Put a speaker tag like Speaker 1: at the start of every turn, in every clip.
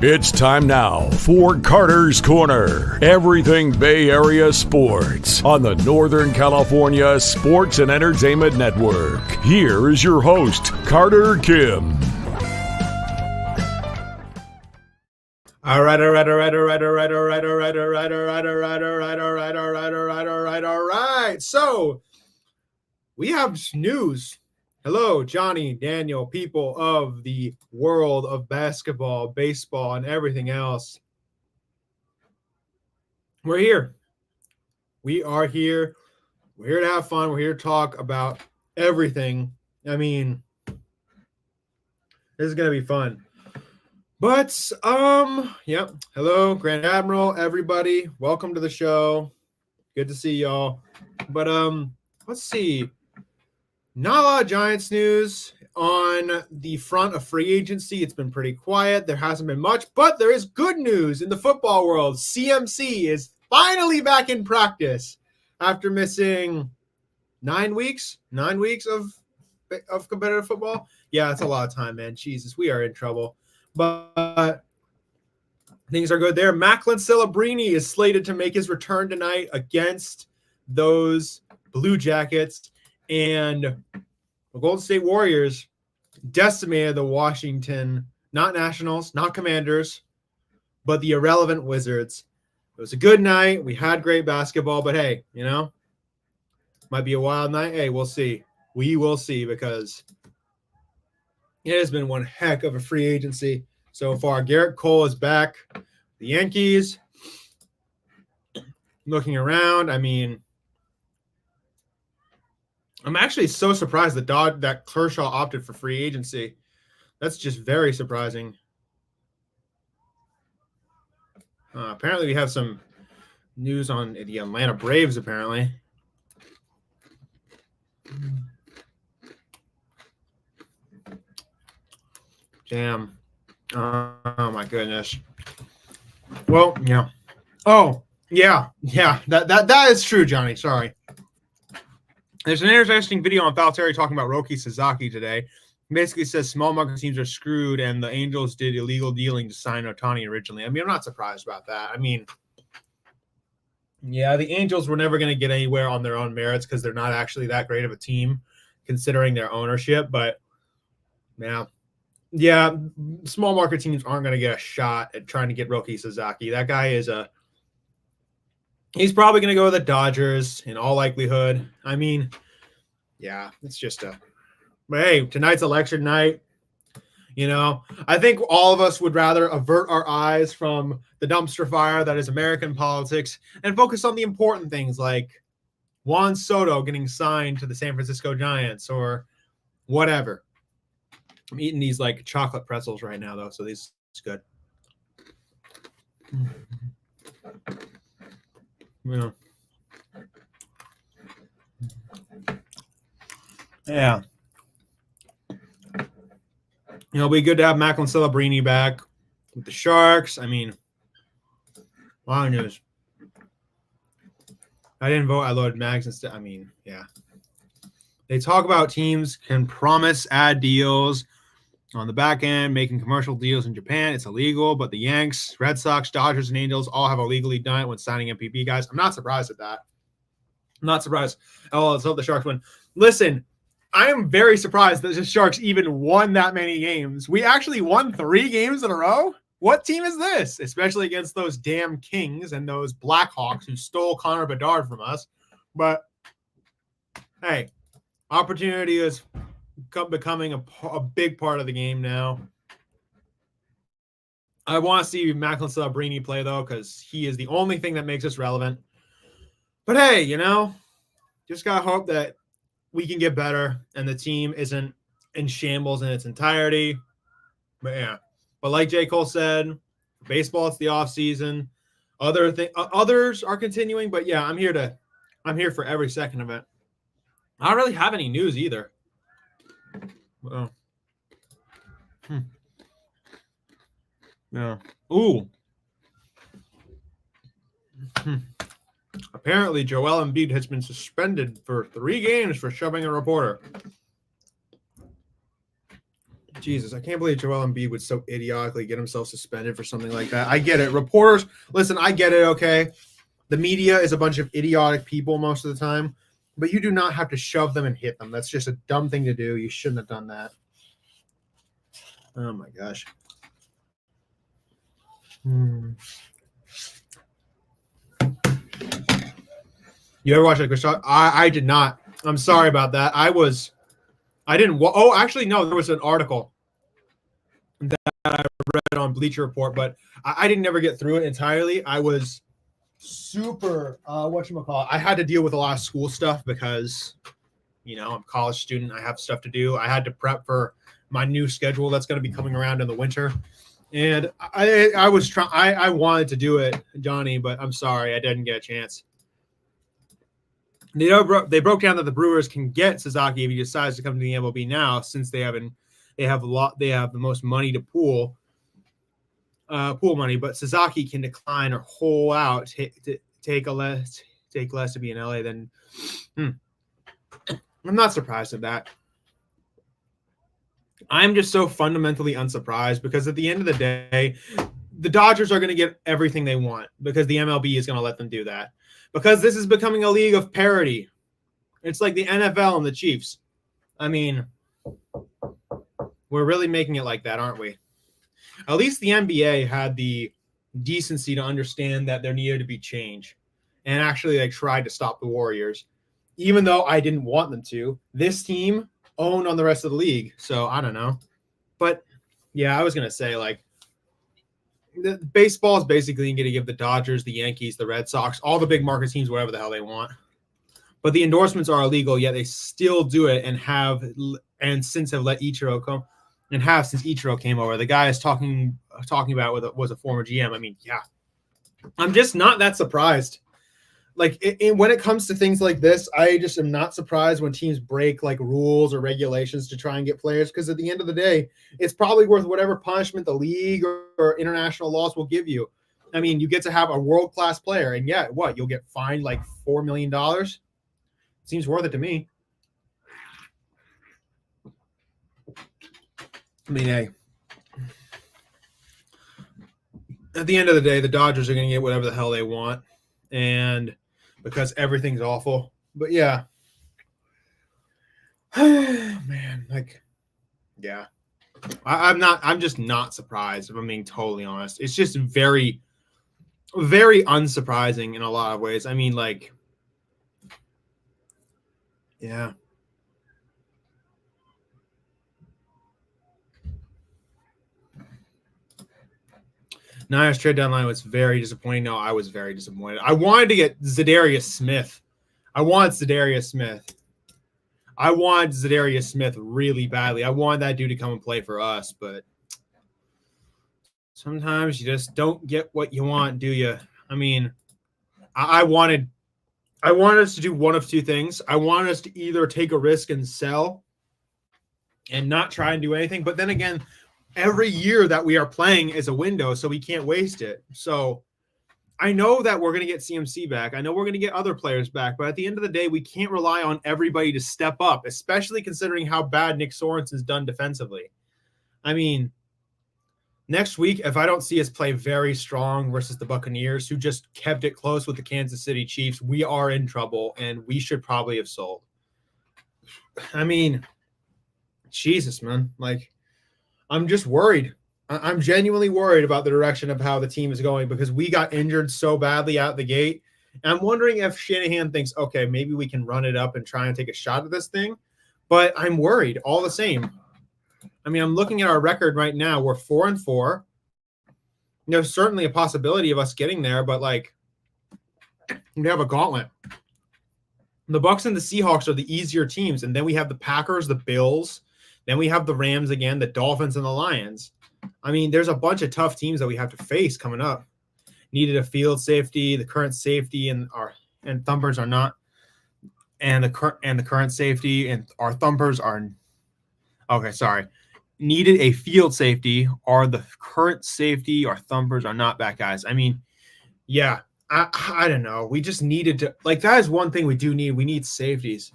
Speaker 1: It's time now for Carter's Corner. Everything Bay Area sports on the Northern California Sports and Entertainment Network. Here is your host, Carter Kim.
Speaker 2: All right. So we have news. Hello, Johnny, Daniel, people of the world of basketball, baseball, and everything else. We're here. We are here. We're here to have fun. We're here to talk about everything. I mean, this is going to be fun. But, yep. Hello, Grand Admiral, everybody. Welcome to the show. Good to see y'all. But, let's see. Not a lot of Giants news on the front of free agency. It's been pretty quiet. There hasn't been much, but there is good news in the football world. CMC is finally back in practice after missing 9 weeks of competitive football. Yeah, that's a lot of time, man. Jesus, we are in trouble. But things are good there. Macklin Celebrini is slated to make his return tonight against those Blue Jackets. And the Golden State Warriors decimated the Washington, not Nationals, not Commanders, but the irrelevant Wizards. It was a good night. We had great basketball, but hey, you know, might be a wild night. Hey, we'll see. We will see, because it has been one heck of a free agency so far. Garrett Cole is back. The Yankees, looking around, I mean, I'm actually so surprised that Kershaw opted for free agency. That's just very surprising. Apparently, we have some news on the Atlanta Braves, apparently. Damn. Oh, my goodness. Well, yeah. Oh, yeah. That is true, Johnny. Sorry. There's an interesting video on Falteri talking about Roki Sasaki today. Basically says small market teams are screwed, and the Angels did illegal dealing to sign Ohtani originally. I mean, I'm not surprised about that. I mean, yeah, the Angels were never going to get anywhere on their own merits because they're not actually that great of a team considering their ownership. But, yeah, small market teams aren't going to get a shot at trying to get Roki Sasaki. That guy is he's probably going to go with the Dodgers in all likelihood. I mean, yeah, it's just but hey, tonight's election night. You know, I think all of us would rather avert our eyes from the dumpster fire that is American politics and focus on the important things like Juan Soto getting signed to the San Francisco Giants or whatever. I'm eating these like chocolate pretzels right now, though, so this is good. Yeah. You know, it'll be good to have Macklin Celebrini back with the Sharks. I mean, a lot of news. I didn't vote. I loaded Mags instead. I mean, yeah. They talk about teams can promise ad deals on the back end, making commercial deals in Japan. It's illegal, but the Yanks, Red Sox, Dodgers, and Angels all have illegally done it when signing MPP guys. I'm not surprised at that. I'm not surprised. Oh, let's hope the Sharks win. Listen, I am very surprised that the Sharks even won that many games. We actually won 3 games in a row. What team is this? Especially against those damn Kings and those Blackhawks who stole Connor Bedard from us. But, hey, opportunity is becoming a big part of the game now. I want to see Macklin Celebrini play, though, because he is the only thing that makes us relevant. But hey, you know, just got to hope that we can get better and the team isn't in shambles in its entirety. But yeah. But like J. Cole said, baseball, it's the off season. Others are continuing, but yeah, I'm here for every second of it. I don't really have any news either. Oh. Yeah. Ooh. Apparently, Joel Embiid has been suspended for 3 games for shoving a reporter. Jesus, I can't believe Joel Embiid would so idiotically get himself suspended for something like that. I get it. Reporters, listen, I get it, okay? The media is a bunch of idiotic people most of the time, but you do not have to shove them and hit them. That's just a dumb thing to do. You shouldn't have done that. Oh, my gosh. You ever watch that Chris? I did not. I'm sorry about that. I didn't. Oh, actually, no. There was an article that I read on Bleacher Report, but I didn't ever get through it entirely. I was super whatchamacallit. I had to deal with a lot of school stuff because, I'm a college student. I have stuff to do. I had to prep for my new schedule that's going to be coming around in the winter. And I was trying. I wanted to do it, Johnny, but I'm sorry, I didn't get a chance. They broke down that the Brewers can get Sasaki if he decides to come to the MLB now, since they have the most money to pool money, but Sasaki can decline or hold out take less to be in LA. Then I'm not surprised at that. I'm just so fundamentally unsurprised because at the end of the day, the Dodgers are going to get everything they want because the MLB is going to let them do that. Because this is becoming a league of parity. It's like the NFL and the Chiefs. I mean, we're really making it like that, aren't we? At least the NBA had the decency to understand that there needed to be change. And actually, they tried to stop the Warriors. Even though I didn't want them to. This team owned on the rest of the league. So, I don't know. But, yeah, I was going to say, the baseball is basically going to give the Dodgers, the Yankees, the Red Sox, all the big market teams, whatever the hell they want. But the endorsements are illegal, yet they still do it and since have let Ichiro come and have since Ichiro came over. The guy is talking about was a former GM. I mean, yeah, I'm just not that surprised. When it comes to things like this, I just am not surprised when teams break rules or regulations to try and get players, because at the end of the day, it's probably worth whatever punishment the league or international laws will give you. I mean, you get to have a world-class player, and you'll get fined $4 million? Seems worth it to me. I mean, hey, at the end of the day, the Dodgers are going to get whatever the hell they want, and because everything's awful. But yeah, man, yeah, I'm just not surprised, if I'm being totally honest. It's just very, very unsurprising in a lot of ways. I mean, yeah. Niners trade deadline was very disappointing. No, I was very disappointed. I wanted to get Zadarius Smith. I wanted Zadarius Smith really badly. I wanted that dude to come and play for us, but sometimes you just don't get what you want, do you? I mean, I wanted us to do one of two things. I wanted us to either take a risk and sell and not try and do anything, but then again, every year that we are playing is a window, so we can't waste it. So I know that we're going to get CMC back. I know we're going to get other players back, but at the end of the day, we can't rely on everybody to step up, especially considering how bad Nick Sorensen's done defensively. I mean, next week, if I don't see us play very strong versus the Buccaneers, who just kept it close with the Kansas City Chiefs, we are in trouble, and we should probably have sold. I mean, Jesus, man. I'm just worried. I'm genuinely worried about the direction of how the team is going because we got injured so badly out the gate. And I'm wondering if Shanahan thinks, okay, maybe we can run it up and try and take a shot at this thing. But I'm worried all the same. I mean, I'm looking at our record right now. We're 4-4. There's certainly a possibility of us getting there, but we have a gauntlet. The Bucs and the Seahawks are the easier teams. And then we have the Packers, the Bills. Then we have the Rams again, the Dolphins, and the Lions. I mean, there's a bunch of tough teams that we have to face coming up. Needed a field safety, the current safety, and Thumpers are not. And the current safety and our Thumpers are. Okay, sorry. Needed a field safety, or the current safety, or Thumpers are not back, guys. I mean, yeah, I don't know. We just needed to that is one thing we do need. We need safeties.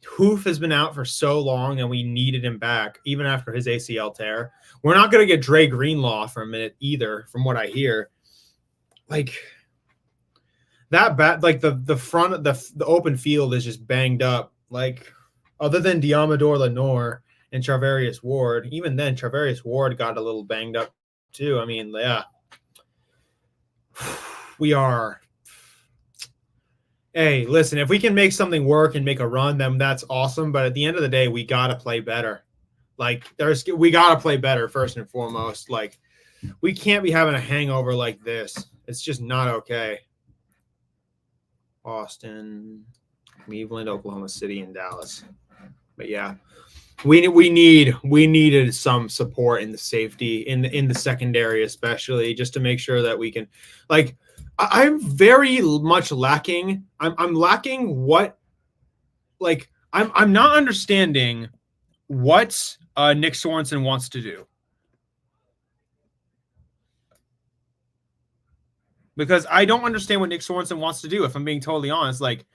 Speaker 2: Hoof has been out for so long, and we needed him back, even after his ACL tear. We're not going to get Dre Greenlaw for a minute either, from what I hear. Like that like the front of the open field is just banged up. Like other than Diamador Lenore and Charvarius Ward, even then Charvarius Ward got a little banged up too. I mean, yeah, we are. Hey, listen, if we can make something work and make a run, then that's awesome. But at the end of the day, we got to play better. Like we got to play better first and foremost. Like we can't be having a hangover like this. It's just not okay. Austin, Cleveland, Oklahoma City, and Dallas. But yeah, we needed some support in the safety in the secondary, especially just to make sure that we can, like, I'm very much lacking. I'm lacking what, like, I'm not understanding what Nick Sorensen wants to do. Because I don't understand what Nick Sorensen wants to do, if I'm being totally honest. Like,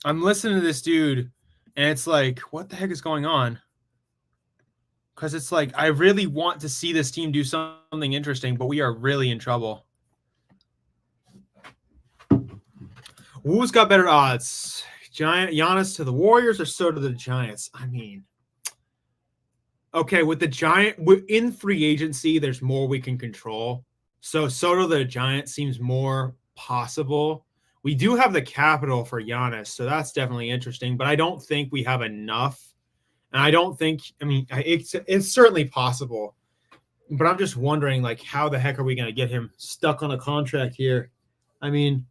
Speaker 2: I'm listening to this dude, and it's like, what the heck is going on? Because it's like, I really want to see this team do something interesting, but we are really in trouble. Who's got better odds? Giannis to the Warriors or Soto to the Giants? I mean, okay, with the in free agency, there's more we can control. So Soto the Giants seems more possible. We do have the capital for Giannis, so that's definitely interesting. But I don't think we have enough, and I don't think. I mean, it's certainly possible, but I'm just wondering, like, how the heck are we going to get him stuck on a contract here? I mean,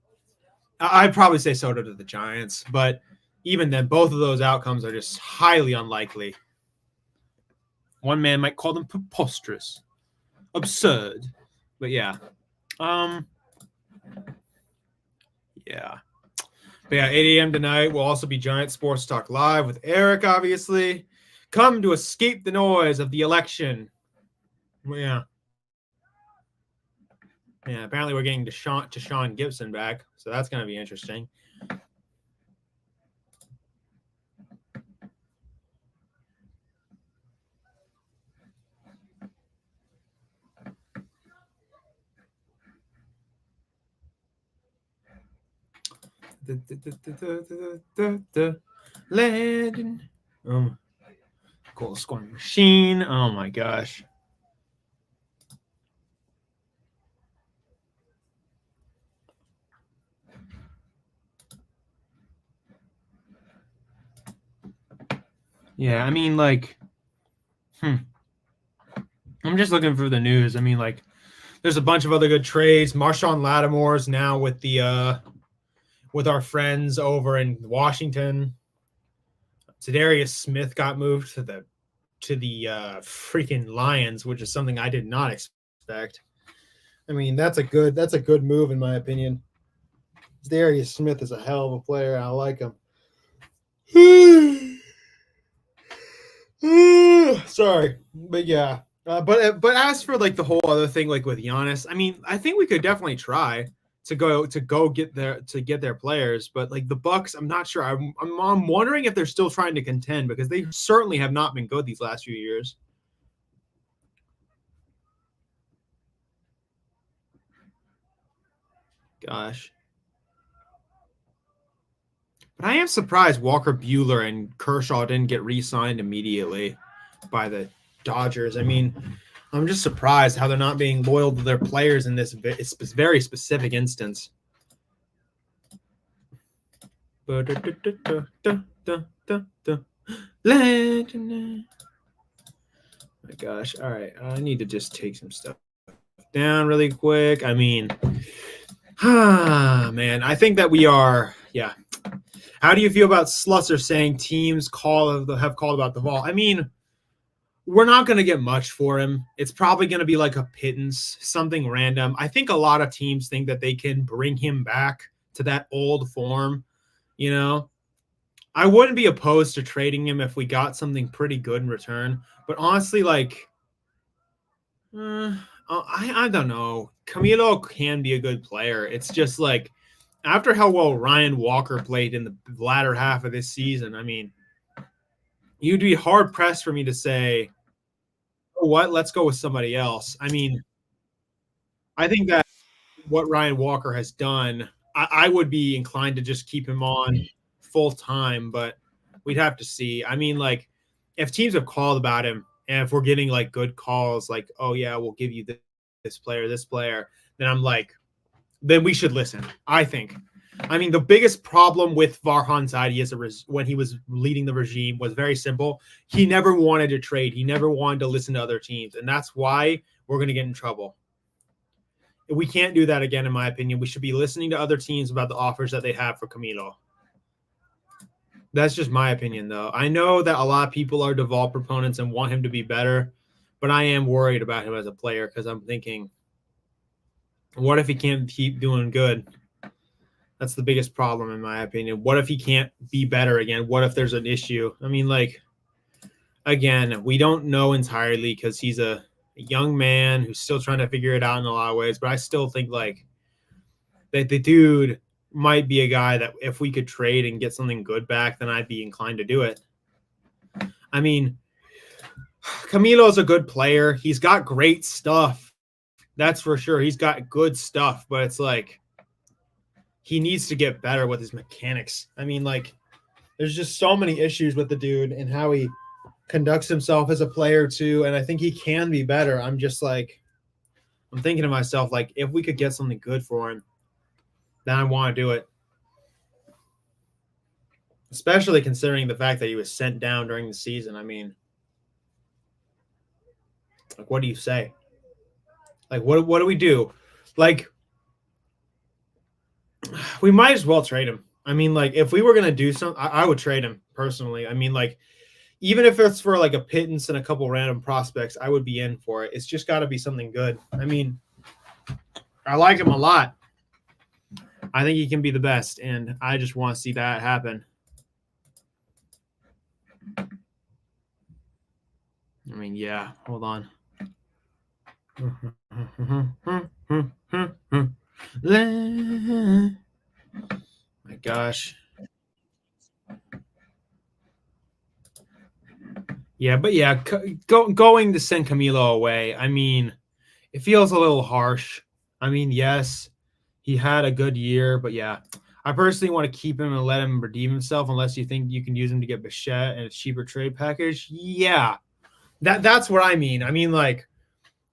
Speaker 2: I'd probably say Soto to the Giants, but even then, both of those outcomes are just highly unlikely. One man might call them preposterous, absurd. But yeah. Yeah. But yeah, 8 a.m. tonight will also be Giant Sports Talk Live with Eric, obviously. Come to escape the noise of the election. Yeah. Yeah, apparently we're getting Deshaun Gibson back, so that's going to be interesting. Legend. Goal scoring machine. Oh my gosh. Yeah, I mean, like, I'm just looking for the news. I mean, like, there's a bunch of other good trades. Marshawn Lattimore's now with the with our friends over in Washington. Za'Darius Smith got moved to the freaking Lions, which is something I did not expect. I mean, that's a good move in my opinion. Za'Darius Smith is a hell of a player. I like him. Sorry, but yeah. But as for like the whole other thing, like with Giannis, I mean, I think we could definitely try to go get their players, but like the Bucks, I'm not sure. I'm wondering if they're still trying to contend, because they certainly have not been good these last few years. Gosh. But I am surprised Walker Buehler and Kershaw didn't get re-signed immediately by the Dodgers. I mean, I'm just surprised how they're not being loyal to their players in this very specific instance. My gosh. All right. I need to just take some stuff down really quick. I mean, man, I think that we are, yeah. How do you feel about Slusser saying teams have called about the ball? I mean, we're not going to get much for him. It's probably going to be like a pittance, something random. I think a lot of teams think that they can bring him back to that old form. You know, I wouldn't be opposed to trading him if we got something pretty good in return. But honestly, like, I don't know. Camilo can be a good player. It's just like, after how well Ryan Walker played in the latter half of this season, I mean, you'd be hard pressed for me to say, oh, what, let's go with somebody else. I mean, I think that what Ryan Walker has done, I would be inclined to just keep him on full time, but we'd have to see. I mean, like, if teams have called about him and if we're getting like good calls, like, oh yeah, we'll give you this player, then I'm like, then we should listen, I think. I mean, the biggest problem with Farhan Zaidi when he was leading the regime was very simple. He never wanted to trade. He never wanted to listen to other teams. And that's why we're going to get in trouble. We can't do that again, in my opinion. We should be listening to other teams about the offers that they have for Camilo. That's just my opinion, though. I know that a lot of people are Duvall proponents and want him to be better, but I am worried about him as a player because I'm thinking, what if he can't keep doing good? That's the biggest problem, in my opinion. What if he can't be better again? What if there's an issue? I mean, like, again, we don't know entirely because he's a young man who's still trying to figure it out in a lot of ways. But I still think, like, that the dude might be a guy that if we could trade and get something good back, then I'd be inclined to do it. I mean, Camilo's a good player. He's got great stuff. That's for sure. He's got good stuff, but it's like, he needs to get better with his mechanics. I mean, like, there's just so many issues with the dude and how he conducts himself as a player too. And I think he can be better. I'm just like, I'm thinking to myself, like, if we could get something good for him, then I want to do it. Especially considering the fact that he was sent down during the season. I mean, like, what do you say? Like, what do we do? Like, we might as well trade him. I mean, like, if we were going to do something, I would trade him personally. I mean, like, even if it's for like a pittance and a couple random prospects, I would be in for it. It's just got to be something good. I mean, I like him a lot. I think he can be the best, and I just want to see that happen. I mean, yeah, hold on. My gosh. Yeah, but yeah, going to send Camilo away, I mean, it feels a little harsh. I mean, yes, he had a good year, but yeah, I personally want to keep him and let him redeem himself unless you think you can use him to get Bichette and a cheaper trade package. Yeah, that's what I mean. I mean, like,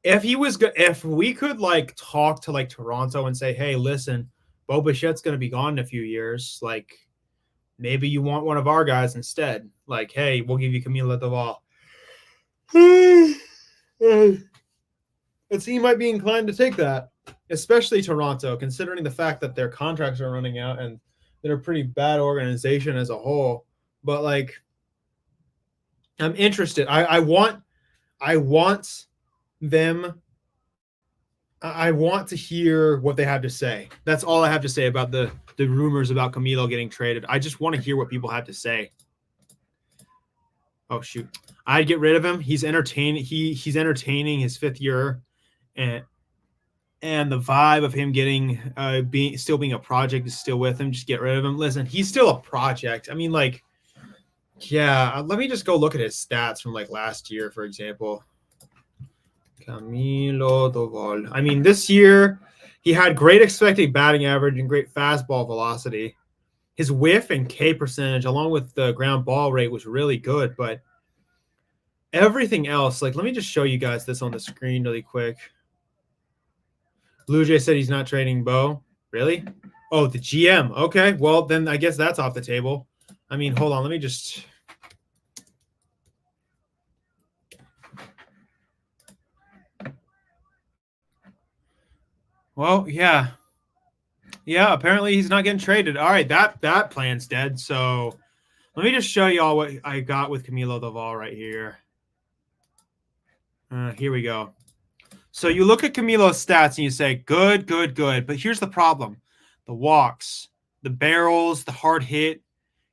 Speaker 2: if he was good, if we could like talk to like Toronto and say, hey, listen, Bo Bichette's going to be gone in a few years. Like, maybe you want one of our guys instead. Like, hey, we'll give you Camilo Duvall. A team might be inclined to take that, especially Toronto, considering the fact that their contracts are running out and they're a pretty bad organization as a whole. But like, I'm interested. I want them. I want to hear what they have to say. That's all I have to say about the rumors about Camilo getting traded. I just want to hear what people have to say. Oh shoot, I'd get rid of him. He's entertaining. He's entertaining his fifth year, and the vibe of him getting being a project is still with him. Just get rid of him. Listen, he's still a project. I mean, like, yeah. Let me just go look at his stats from like last year, for example. Camilo Duvall. I mean, this year he had great expected batting average and great fastball velocity. His whiff and K percentage, along with the ground ball rate, was really good. But everything else, like, let me just show you guys this on the screen really quick. Blue Jay said he's not trading Bo. Really? Oh, the GM. Okay, well, then I guess that's off the table. I mean, hold on. Let me just... Well, yeah. Yeah, apparently he's not getting traded. All right, that plan's dead. So let me just show you all what I got with Camilo Duvall right here. Here we go. So you look at Camilo's stats and you say, good, good, good. But here's the problem. The walks, the barrels, the hard hit.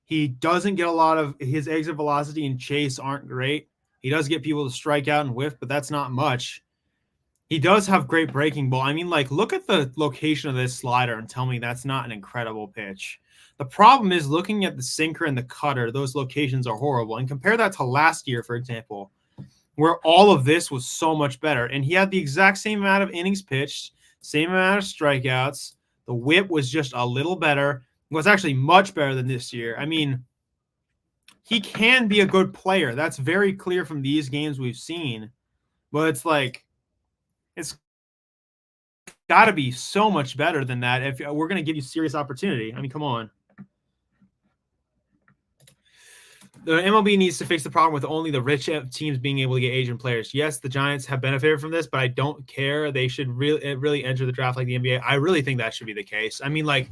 Speaker 2: He doesn't get a lot of his exit velocity and chase aren't great. He does get people to strike out and whiff, but that's not much. He does have great breaking ball. I mean, like, look at the location of this slider and tell me that's not an incredible pitch. The problem is looking at the sinker and the cutter, those locations are horrible. And compare that to last year, for example, where all of this was so much better. And he had the exact same amount of innings pitched, same amount of strikeouts. The whip was just a little better. It was actually much better than this year. I mean, he can be a good player. That's very clear from these games we've seen. But it's like, it's got to be so much better than that if we're going to give you serious opportunity. I mean, come on. The MLB needs to fix the problem with only the rich teams being able to get Asian players. Yes, the Giants have benefited from this, but I don't care. They should really enter the draft like the NBA. I really think that should be the case. I mean, like,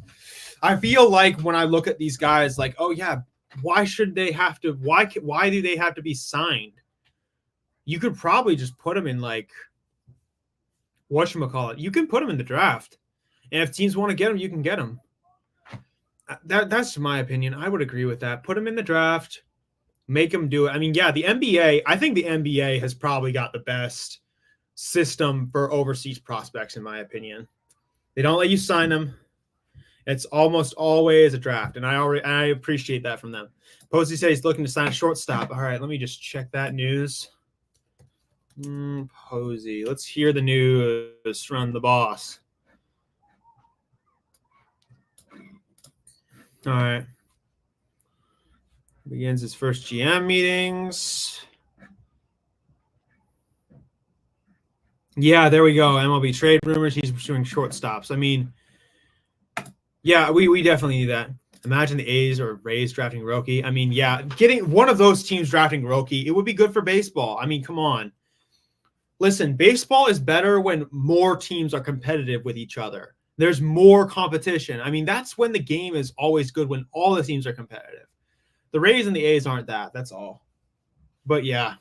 Speaker 2: I feel like when I look at these guys, like, oh yeah, why should they have to? Why do they have to be signed? You could probably just put them in like, whatchamacallit. You can put them in the draft, and if teams want to get them, you can get them. That's my opinion. I would agree with that. Put them in the draft. Make them do it. I mean, yeah, the NBA, I think the NBA has probably got the best system for overseas prospects, in my opinion. They don't let you sign them. It's almost always a draft, and I appreciate that from them. Posey says he's looking to sign a shortstop. All right, let me just check that news. Posey, let's hear the news from the boss. All right. Begins his first GM meetings. Yeah, there we go. MLB trade rumors. He's pursuing shortstops. I mean, yeah, we definitely need that. Imagine the A's or Rays drafting Roki. I mean, yeah, getting one of those teams drafting Roki, it would be good for baseball. I mean, come on. Listen, baseball is better when more teams are competitive with each other. There's more competition. I mean, that's when the game is always good, when all the teams are competitive. The Rays and the A's aren't that. That's all. But yeah,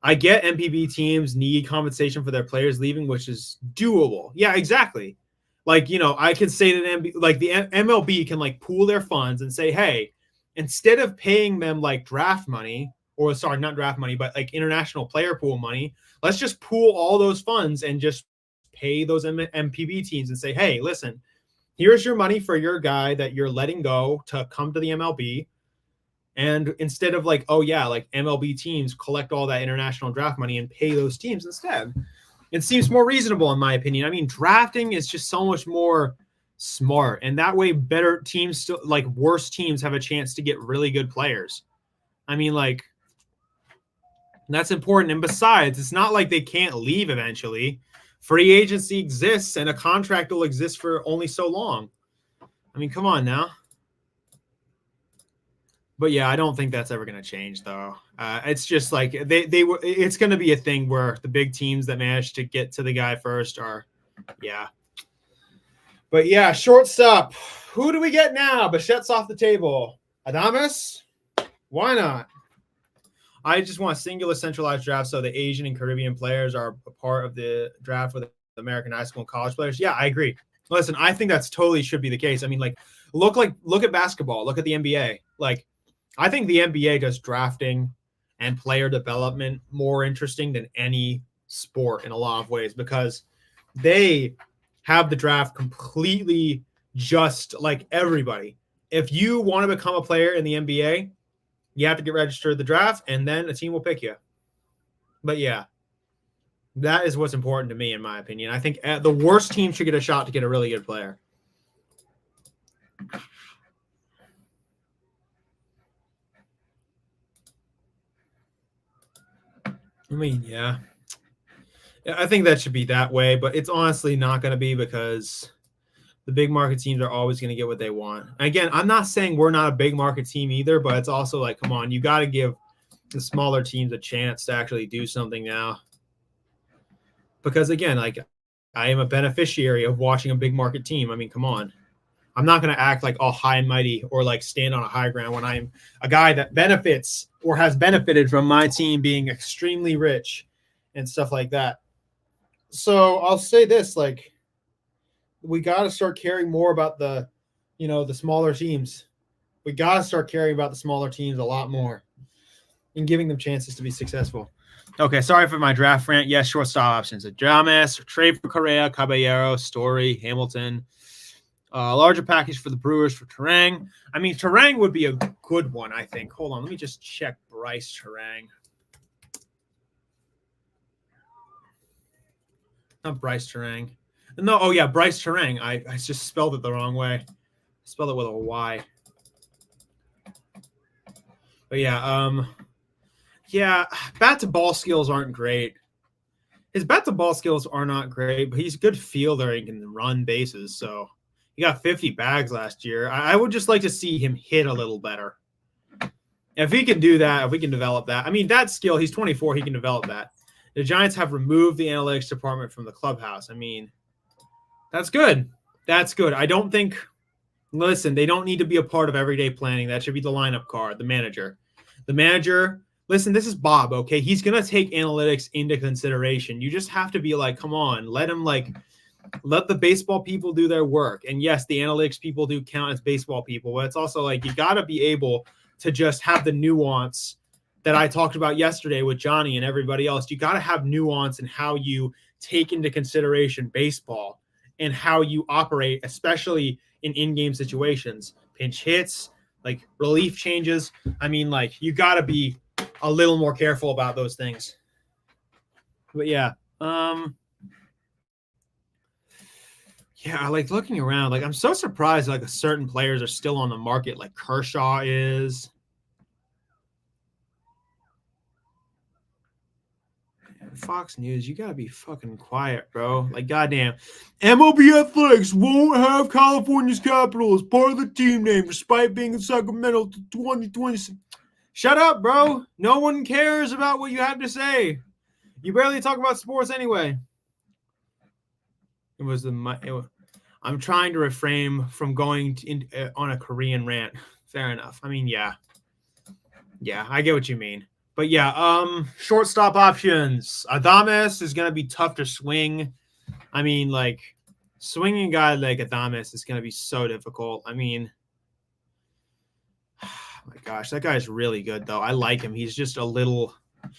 Speaker 2: I get MPB teams need compensation for their players leaving, which is doable. Yeah, exactly. Like, you know, I can say that the MLB can like pool their funds and say, hey, instead of paying them like draft money, or sorry, not draft money, but like international player pool money, let's just pool all those funds and just pay those MPB teams and say, hey, listen, here's your money for your guy that you're letting go to come to the MLB. And instead of like, oh yeah, like MLB teams collect all that international draft money and pay those teams instead. It seems more reasonable in my opinion. I mean, drafting is just so much more smart. And that way better teams, still like worse teams, have a chance to get really good players. I mean, like, that's important. And besides, it's not like they can't leave eventually. Free agency exists and a contract will exist for only so long. I mean, come on now. But yeah, I don't think that's ever going to change, though. It's just like it's going to be a thing where the big teams that manage to get to the guy first are, yeah. But yeah, shortstop. Who do we get now? Bichette's off the table. Adames? Why not? I just want a singular centralized draft so the Asian and Caribbean players are a part of the draft with the American high school and college players. Yeah, I agree. Listen, I think that's totally should be the case. I mean, like, look at basketball. Look at the NBA. Like, I think the NBA does drafting and player development more interesting than any sport in a lot of ways because they have the draft completely just like everybody. If you want to become a player in the NBA, you have to get registered at the draft, and then a team will pick you. But yeah, that is what's important to me, in my opinion. I think the worst team should get a shot to get a really good player. I mean, yeah. I think that should be that way, but it's honestly not going to be because the big market teams are always going to get what they want. And again, I'm not saying we're not a big market team either, but it's also like, come on, you got to give the smaller teams a chance to actually do something now. Because again, like, I am a beneficiary of watching a big market team. I mean, come on. I'm not going to act like all high and mighty or like stand on a high ground when I'm a guy that benefits or has benefited from my team being extremely rich and stuff like that. So I'll say this, like, we got to start caring more about the smaller teams. We got to start caring about the smaller teams a lot more and giving them chances to be successful. Okay, sorry for my draft rant. Yes, shortstop options. Adames, trade for Correa, Caballero, Story, Hamilton. Larger package for the Brewers for Terang. I mean, Terang would be a good one, I think. Hold on, let me just check Bryce Terang. Not Bryce Terang. No, oh yeah, Bryce Terang. I just spelled it the wrong way. I spelled it with a Y. But yeah, bat to ball skills aren't great. His bat to ball skills are not great, but he's a good fielder and can run bases. So he got 50 bags last year. I would just like to see him hit a little better. If he can do that, if we can develop that. I mean, that skill, he's 24, he can develop that. The Giants have removed the analytics department from the clubhouse. I mean, that's good. That's good. I don't think, listen, they don't need to be a part of everyday planning. That should be the lineup card, the manager. The manager, listen, this is Bob, okay? He's going to take analytics into consideration. You just have to be like, come on, let the baseball people do their work. And yes, the analytics people do count as baseball people, but it's also like you got to be able to just have the nuance that I talked about yesterday with Johnny and everybody else. You got to have nuance in how you take into consideration baseball and how you operate, especially in in-game situations, pinch hits, like relief changes. I mean, like you got to be a little more careful about those things. But yeah, like looking around, like I'm so surprised like certain players are still on the market, like Kershaw is. Fox News, you gotta be fucking quiet, bro. Like, goddamn. MLB Athletics won't have California's capital as part of the team name, despite being in Sacramento to 2020. Shut up, bro. No one cares about what you have to say. You barely talk about sports anyway. I'm trying to refrain from going on a Korean rant. Fair enough. I mean, yeah, I get what you mean. But yeah, shortstop options. Adames is going to be tough to swing. I mean, like, swinging a guy like Adames is going to be so difficult. I mean, oh my gosh, that guy's really good, though. I like him. He's just a little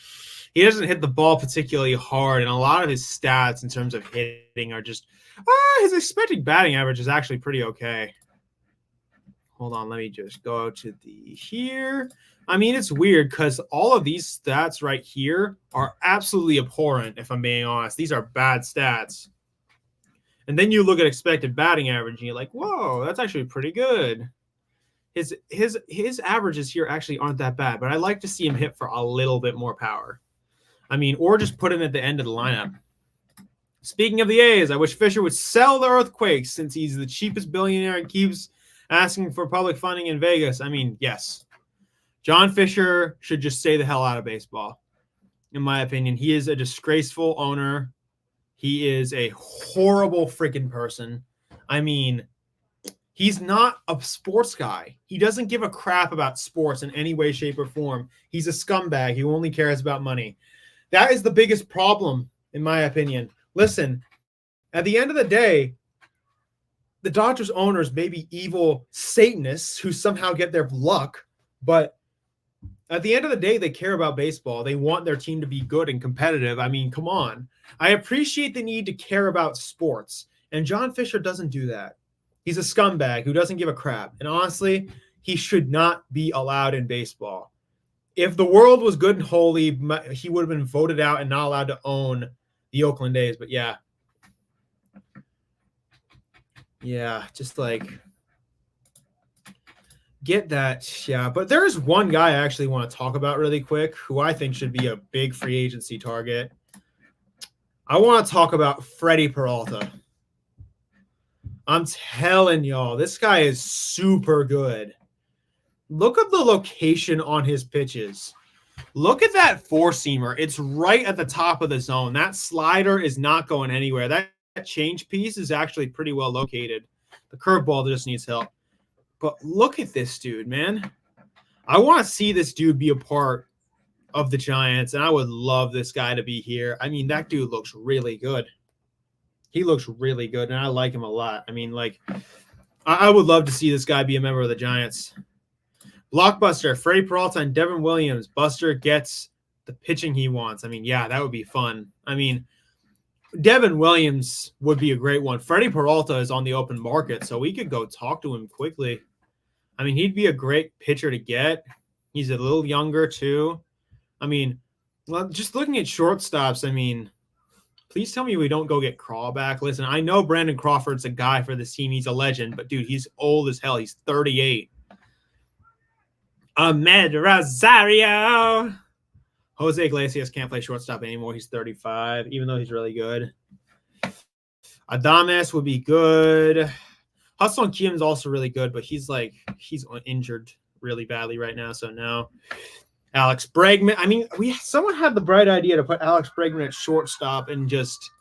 Speaker 2: – he doesn't hit the ball particularly hard, and a lot of his stats in terms of hitting are just his expected batting average is actually pretty okay. Hold on, let me just go to here. I mean, it's weird because all of these stats right here are absolutely abhorrent, if I'm being honest. These are bad stats. And then you look at expected batting average, and you're like, whoa, that's actually pretty good. His averages here actually aren't that bad, but I like to see him hit for a little bit more power. I mean, or just put him at the end of the lineup. Speaking of the A's, I wish Fisher would sell the Earthquakes since he's the cheapest billionaire and keeps asking for public funding in Vegas. I mean, yes. John Fisher should just stay the hell out of baseball, in my opinion. He is a disgraceful owner. He is a horrible freaking person. I mean, he's not a sports guy. He doesn't give a crap about sports in any way, shape, or form. He's a scumbag who only cares about money. That is the biggest problem, in my opinion. Listen, at the end of the day, the Dodgers owners may be evil Satanists who somehow get their luck, but at the end of the day, they care about baseball. They want their team to be good and competitive. I mean, come on. I appreciate the need to care about sports, and John Fisher doesn't do that. He's a scumbag who doesn't give a crap, and honestly, he should not be allowed in baseball. If the world was good and holy, he would have been voted out and not allowed to own the Oakland A's, but yeah. Yeah, just like get that. Yeah, but there is one guy I actually want to talk about really quick who I think should be a big free agency target. I want to talk about Freddie Peralta. I'm telling y'all, this guy is super good. Look at the location on his pitches. Look at that four-seamer. It's right at the top of the zone. That slider is not going anywhere. That change piece is actually pretty well located. The curveball just needs help. But look at this dude, man. I want to see this dude be a part of the Giants, and I would love this guy to be here. I mean, that dude looks really good. He looks really good, and I like him a lot. I mean, like, I would love to see this guy be a member of the Giants. Blockbuster, Freddie Peralta and Devin Williams. Buster gets the pitching he wants. I mean, yeah, that would be fun. I mean, Devin Williams would be a great one. Freddie Peralta is on the open market, so we could go talk to him quickly. I mean, he'd be a great pitcher to get. He's a little younger, too. I mean, well, just looking at shortstops, I mean, please tell me we don't go get Craw back. Listen, I know Brandon Crawford's a guy for this team. He's a legend, but, dude, he's old as hell. He's 38. Ahmed Rosario. Jose Iglesias can't play shortstop anymore. He's 35, even though he's really good. Adames would be good. Hudson Kiem's also really good, but he's injured really badly right now, so no. Alex Bregman. I mean, someone had the bright idea to put Alex Bregman at shortstop and just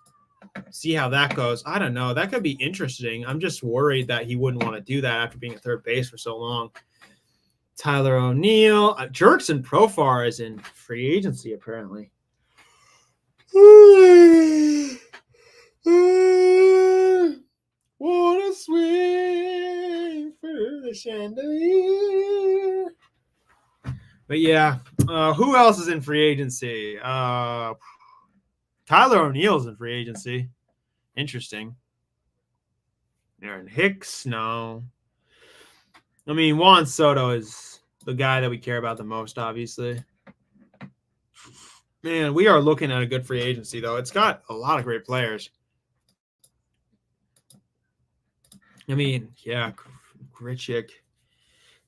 Speaker 2: see how that goes. I don't know. That could be interesting. I'm just worried that he wouldn't want to do that after being at third base for so long. Tyler O'Neill. Jerkson Profar is in free agency, apparently. What a swing for the chandelier. But yeah, who else is in free agency? Tyler O'Neill's in free agency. Interesting. Aaron Hicks, no. I mean, Juan Soto is the guy that we care about the most, obviously. Man, we are looking at a good free agency, though. It's got a lot of great players. I mean, yeah, Grichuk.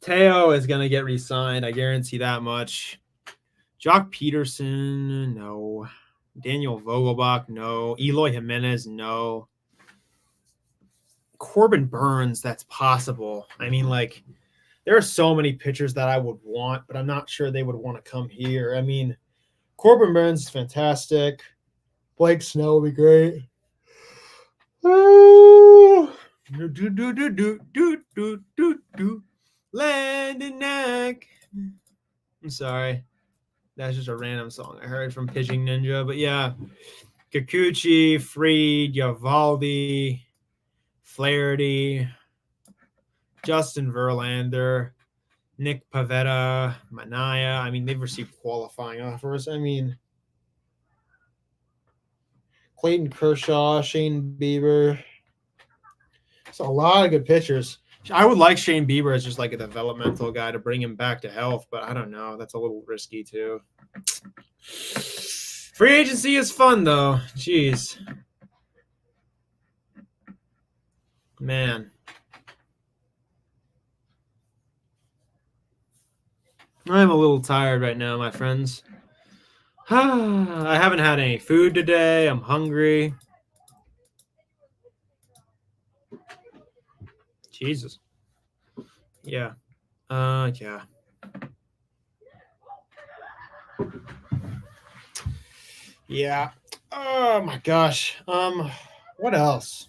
Speaker 2: Teo is going to get re-signed. I guarantee that much. Jock Peterson, no. Daniel Vogelbach, no. Eloy Jimenez, no. Corbin Burns, that's possible. I mean, like, there are so many pitchers that I would want, but I'm not sure they would want to come here. I mean, Corbin Burns is fantastic. Blake Snell would be great. Ooh. Landon Neck. I'm sorry. That's just a random song I heard from Pitching Ninja. But yeah, Kikuchi, Fried, Eovaldi, Flaherty, Justin Verlander, Nick Pivetta, Manaya. I mean, they've received qualifying offers. I mean, Clayton Kershaw, Shane Bieber. It's a lot of good pitchers. I would like Shane Bieber as just like a developmental guy to bring him back to health, but I don't know. That's a little risky too. Free agency is fun though. Jeez. Man. I'm a little tired right now, my friends. I haven't had any food today. I'm hungry. Jesus. Yeah. Yeah. Yeah. Oh my gosh. What else?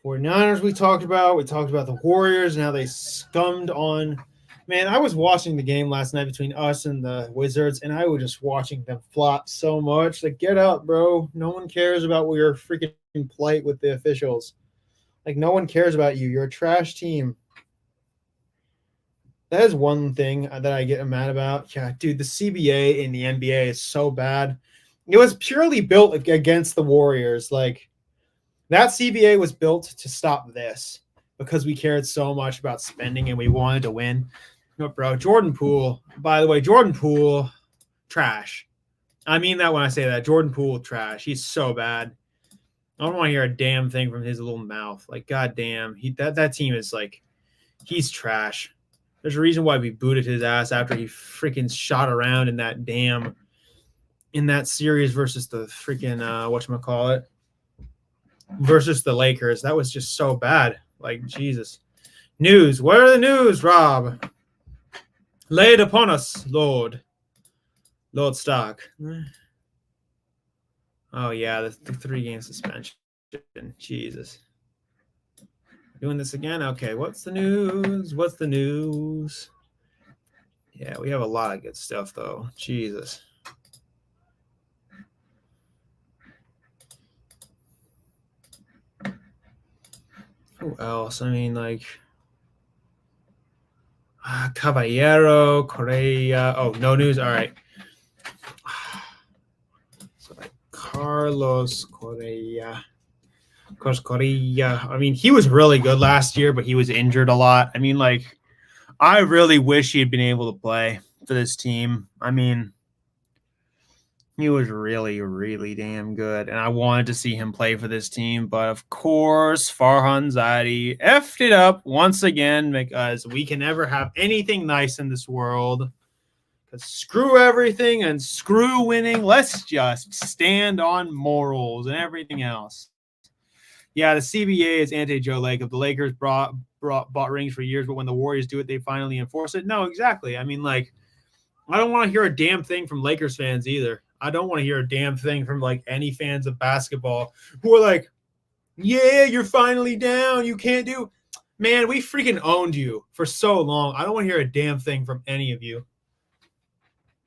Speaker 2: 49ers we talked about. We talked about the Warriors and how they scummed on. Man, I was watching the game last night between us and the Wizards, and I was just watching them flop so much. Like, get up, bro. No one cares about your freaking plight with the officials. Like, no one cares about you. You're a trash team. That is one thing that I get mad about. Yeah, dude, the CBA in the NBA is so bad. It was purely built against the Warriors. Like, that CBA was built to stop this because we cared so much about spending and we wanted to win. No, bro, Jordan Poole, by the way, Jordan Poole, trash. I mean that when I say that. Jordan Poole, trash. He's so bad. I don't want to hear a damn thing from his little mouth. Like, goddamn, that team is like, he's trash. There's a reason why we booted his ass after he freaking shot around in that series versus the freaking whatchamacallit, versus the Lakers. That was just so bad. Like, Jesus. News. Where are the news, Rob? Lay it upon us, Lord Stark. Oh, yeah, the 3-game suspension. Jesus. Doing this again? Okay, what's the news? What's the news? Yeah, we have a lot of good stuff, though. Jesus. Who else? I mean, like, Caballero, Correa. Oh, no news? All right. So, like, Carlos Correa. Carlos Correa. I mean, he was really good last year, but he was injured a lot. I mean, like, I really wish he had been able to play for this team. I mean, he was really, really damn good, and I wanted to see him play for this team. But of course, Farhan Zaidi effed it up once again because we can never have anything nice in this world. Because screw everything and screw winning. Let's just stand on morals and everything else. Yeah, the CBA is anti-Joe Lacob. The Lakers bought rings for years, but when the Warriors do it, they finally enforce it. No, exactly. I mean, like, I don't want to hear a damn thing from Lakers fans either. I don't want to hear a damn thing from, like, any fans of basketball who are like, yeah, you're finally down. You can't do. Man, we freaking owned you for so long. I don't want to hear a damn thing from any of you.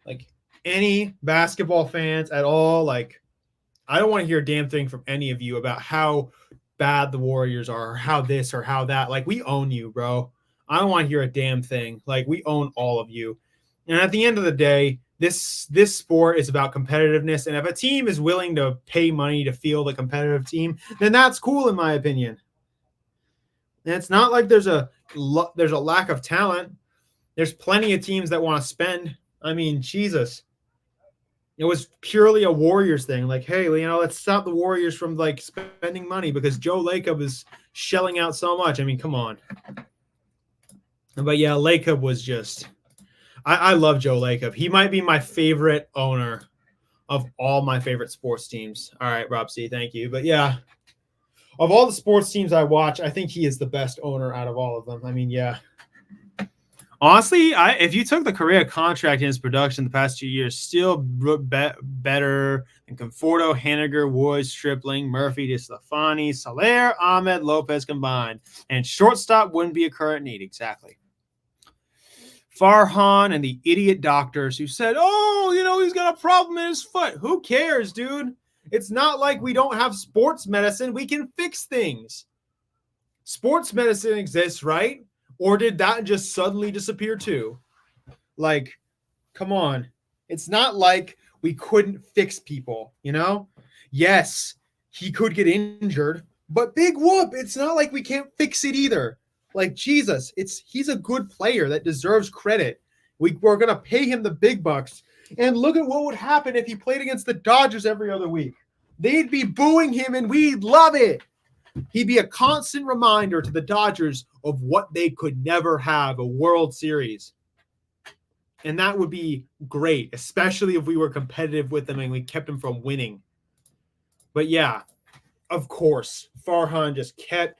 Speaker 2: Like, any basketball fans at all. Like, I don't want to hear a damn thing from any of you about how bad the Warriors are or how this or how that. Like, we own you, bro. I don't want to hear a damn thing. Like, we own all of you. And at the end of the day, this sport is about competitiveness. And if a team is willing to pay money to field a competitive team, then that's cool, in my opinion. And it's not like there's a lack of talent. There's plenty of teams that want to spend. I mean, Jesus. It was purely a Warriors thing. Like, hey, let's stop the Warriors from, like, spending money because Joe Lacob is shelling out so much. I mean, come on. But yeah, Lacob was just – I love Joe Lacob. He might be my favorite owner of all my favorite sports teams. All right, Rob C., thank you. But yeah, of all the sports teams I watch, I think he is the best owner out of all of them. I mean, yeah. Honestly, if you took the Correa contract in his production the past 2 years, still better than Conforto, Henniger, Woods, Stripling, Murphy, DeStefani, Soler, Ahmed, Lopez combined. And shortstop wouldn't be a current need. Exactly. Farhan and the idiot doctors who said, he's got a problem in his foot. Who cares, dude? It's not like we don't have sports medicine. We can fix things. Sports medicine exists, right? Or did that just suddenly disappear too? Like, come on. It's not like we couldn't fix people, Yes, he could get injured, but big whoop. It's not like we can't fix it either. Like, Jesus, he's a good player that deserves credit. We're going to pay him the big bucks. And look at what would happen if he played against the Dodgers every other week. They'd be booing him, and we'd love it. He'd be a constant reminder to the Dodgers of what they could never have, a World Series. And that would be great, especially if we were competitive with them and we kept them from winning. But yeah, of course, Farhan just kept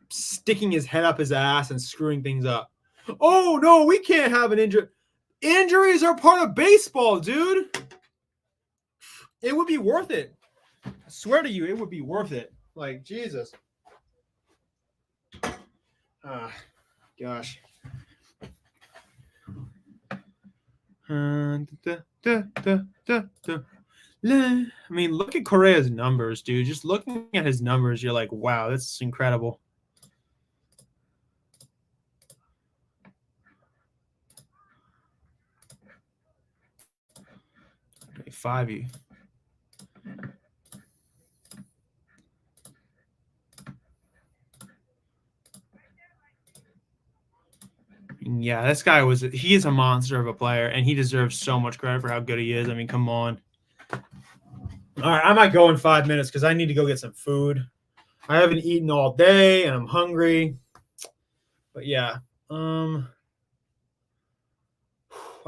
Speaker 2: sticking his head up his ass and screwing things up. Oh, no, we can't have an injury. Injuries are part of baseball, dude. It would be worth it. I swear to you, it would be worth it. Like, Jesus. Gosh. I mean, look at Correa's numbers, dude. Just looking at his numbers, you're like, wow, that's incredible. 5 Yeah, this guy he is a monster of a player, and he deserves so much credit for how good he is. I mean, come on. All right, I might go in 5 minutes because I need to go get some food. I haven't eaten all day, and I'm hungry. But yeah, I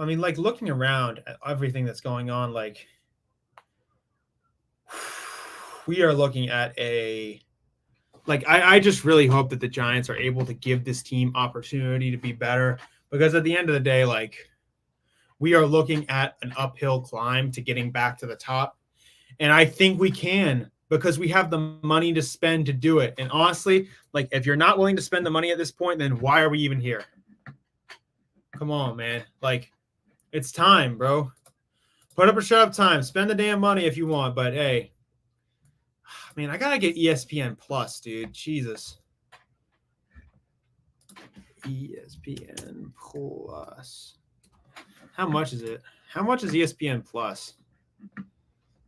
Speaker 2: mean, like, looking around at everything that's going on, like, we are looking at I just really hope that the Giants are able to give this team opportunity to be better, because at the end of the day, like, we are looking at an uphill climb to getting back to the top. And I think we can, because we have the money to spend to do it. And honestly, like, if you're not willing to spend the money at this point, then why are we even here? Come on, man. Like, it's time, bro. Put up or shut up time. Spend the damn money if you want, but hey. Man, I gotta get ESPN Plus, dude. Jesus. ESPN Plus. How much is it? How much is ESPN Plus?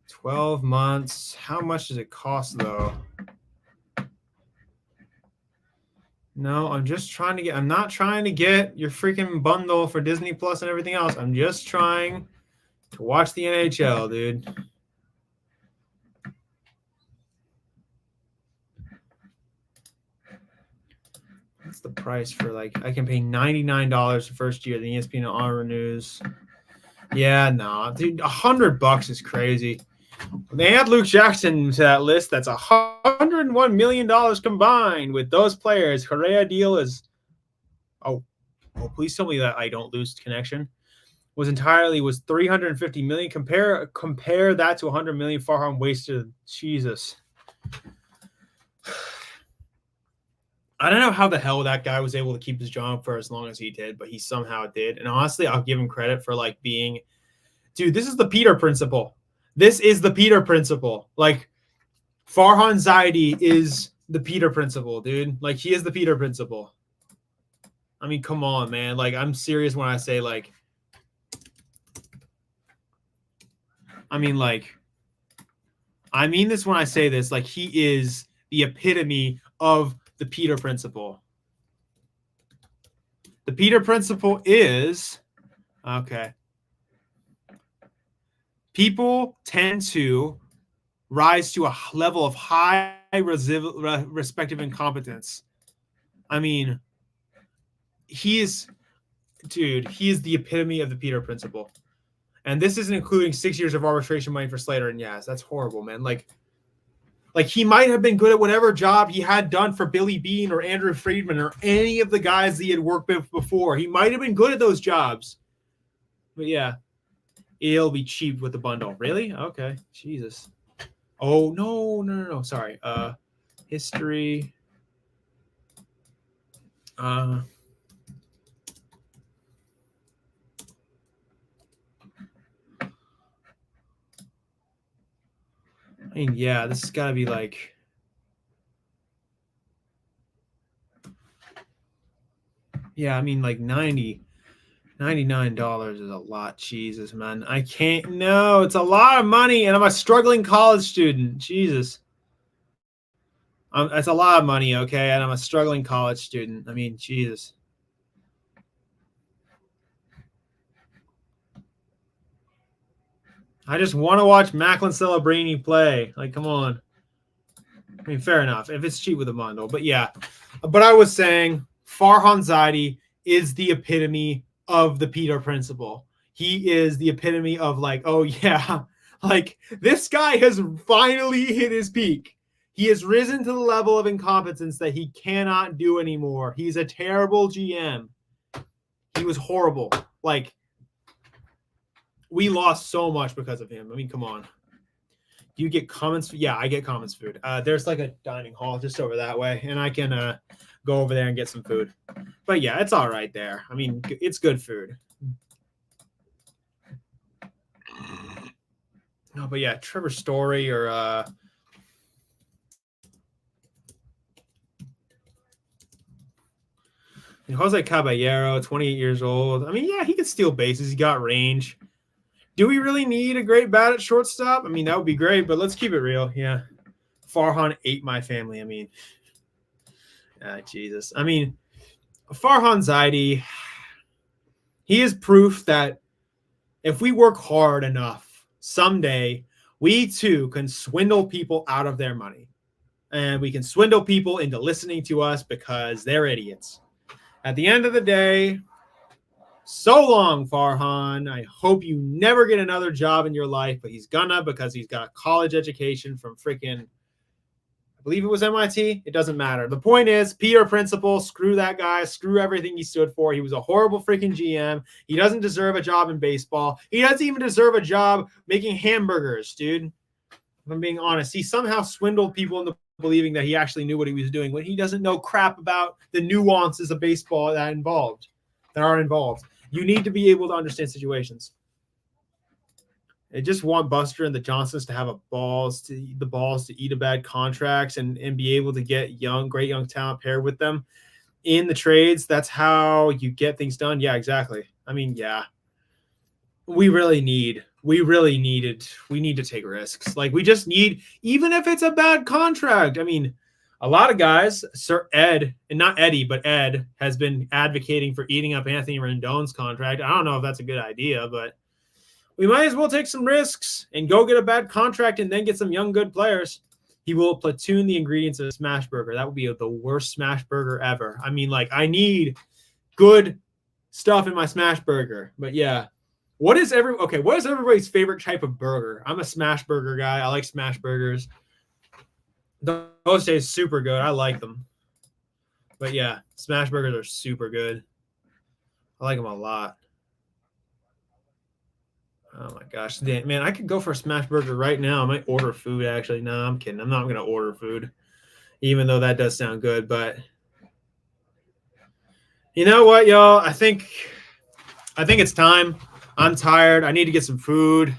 Speaker 2: 12 months. How much does it cost, though? No, I'm not trying to get your freaking bundle for Disney Plus and everything else. I'm just trying to watch the NHL, dude. What's the price for, like, I can pay $99 the first year, the ESPN Honor News. Yeah, no, dude, $100 is crazy. They add Luke Jackson to that list. That's $101 million combined with those players. Correa deal is, oh, please tell me that I don't lose connection. Was 350 million. Compare that to 100 million Farhan wasted. Jesus. I don't know how the hell that guy was able to keep his job for as long as he did, but he somehow did. And honestly, I'll give him credit for like being, dude, this is the Peter principle. This is the Peter principle. Like, Farhan Zaidi is the Peter principle, dude. Like, he is the Peter principle. I mean, come on, man. Like, I'm serious when I say, like, I mean this when I say this. Like, he is the epitome of the Peter principle. The Peter principle is, okay, people tend to rise to a level of high respective incompetence. I mean, he is the epitome of the Peter principle. And this isn't including 6 years of arbitration money for Slater and Yaz. That's horrible, man. Like he might have been good at whatever job he had done for Billy Beane or Andrew Friedman or any of the guys he had worked with before. He might have been good at those jobs. But yeah, it'll be cheap with the bundle. Really? Okay. Jesus. Oh, no. Sorry. History. I mean, yeah, this has got to be like, yeah, I mean, like $99 is a lot. Jesus, man. I can't, no, it's a lot of money, and I'm a struggling college student. Jesus. It's a lot of money, okay, and I'm a struggling college student. I mean, Jesus. I just want to watch Macklin Celebrini play. Like, come on. I mean, fair enough if it's cheap with a bundle. But yeah, but I was saying Farhan Zaidi is the epitome of the Peter principle. He is the epitome of like, oh yeah, like this guy has finally hit his peak. He has risen to the level of incompetence that he cannot do anymore. He's a terrible GM. He was horrible. Like, we lost so much because of him. I mean, come on. Do you get Commons? Yeah, I get Commons food. There's like a dining hall just over that way, and I can go over there and get some food. But yeah, it's all right there. I mean, it's good food. No, but yeah, Trevor Story or Jose Caballero, 28 years old. I mean, yeah, he can steal bases. He got range. Do we really need a great bat at shortstop? I mean, that would be great, but let's keep it real. Yeah. Farhan ate my family. I mean, Jesus. I mean, Farhan Zaidi, he is proof that if we work hard enough, someday we too can swindle people out of their money. And we can swindle people into listening to us because they're idiots. At the end of the day, so long, Farhan. I hope you never get another job in your life, but he's gonna because he's got a college education from freaking, I believe it was MIT. It doesn't matter. The point is, Peter principle, screw that guy, screw everything he stood for. He was a horrible freaking GM. He doesn't deserve a job in baseball. He doesn't even deserve a job making hamburgers, dude. If I'm being honest, he somehow swindled people into believing that he actually knew what he was doing when he doesn't know crap about the nuances of baseball that are involved. You need to be able to understand situations. I just want Buster and the Johnsons to have the balls to eat a bad contracts and be able to get great young talent paired with them in the trades. That's how you get things done. Yeah, exactly. I mean, yeah. we need to take risks. Like we just need, even if it's a bad contract. I mean, a lot of guys, Sir Ed, and not Eddie, but Ed has been advocating for eating up Anthony Rendon's contract. I don't know if that's a good idea, but we might as well take some risks and go get a bad contract and then get some young, good players. He will platoon the ingredients of a smash burger. That would be the worst smash burger ever. I mean, like, I need good stuff in my smash burger. But yeah, what is everybody's favorite type of burger? I'm a smash burger guy. I like smash burgers. Those taste super good. I like them. But yeah, smash burgers are super good. I like them a lot. Oh my gosh, man! I could go for a smash burger right now. I might order food. Actually, no, I'm kidding. I'm not going to order food, even though that does sound good. But you know what, y'all? I think it's time. I'm tired. I need to get some food.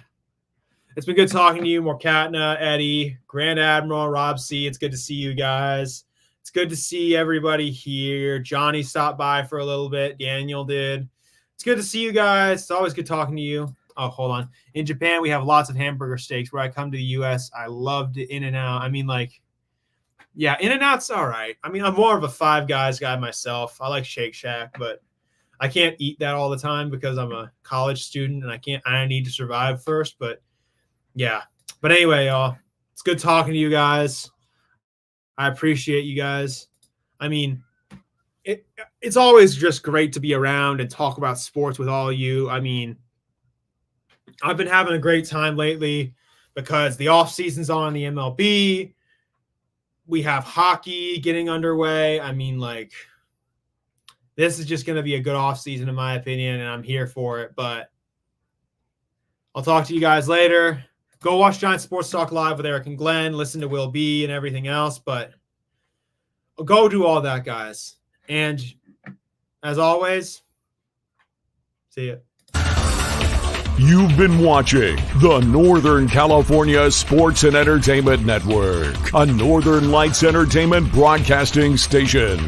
Speaker 2: It's been good talking to you, Morkatna, Eddie, Grand Admiral, Rob C. It's good to see you guys. It's good to see everybody here. Johnny stopped by for a little bit. Daniel did. It's good to see you guys. It's always good talking to you. Oh, hold on. In Japan, we have lots of hamburger steaks. Where I come to the U.S., I loved In-N-Out. I mean, like, yeah, In-N-Out's all right. I mean, I'm more of a Five Guys guy myself. I like Shake Shack, but I can't eat that all the time because I'm a college student and I need to survive first. But yeah. But anyway, y'all, it's good talking to you guys. I appreciate you guys. I mean, it's always just great to be around and talk about sports with all of you. I mean, I've been having a great time lately because the off season's on the MLB. We have hockey getting underway. I mean, like, this is just going to be a good off season in my opinion, and I'm here for it. But I'll talk to you guys later. Go watch Giant Sports Talk Live with Eric and Glenn. Listen to Will B and everything else. But go do all that, guys. And as always, see ya.
Speaker 1: You've been watching the Northern California Sports and Entertainment Network, a Northern Lights Entertainment broadcasting station.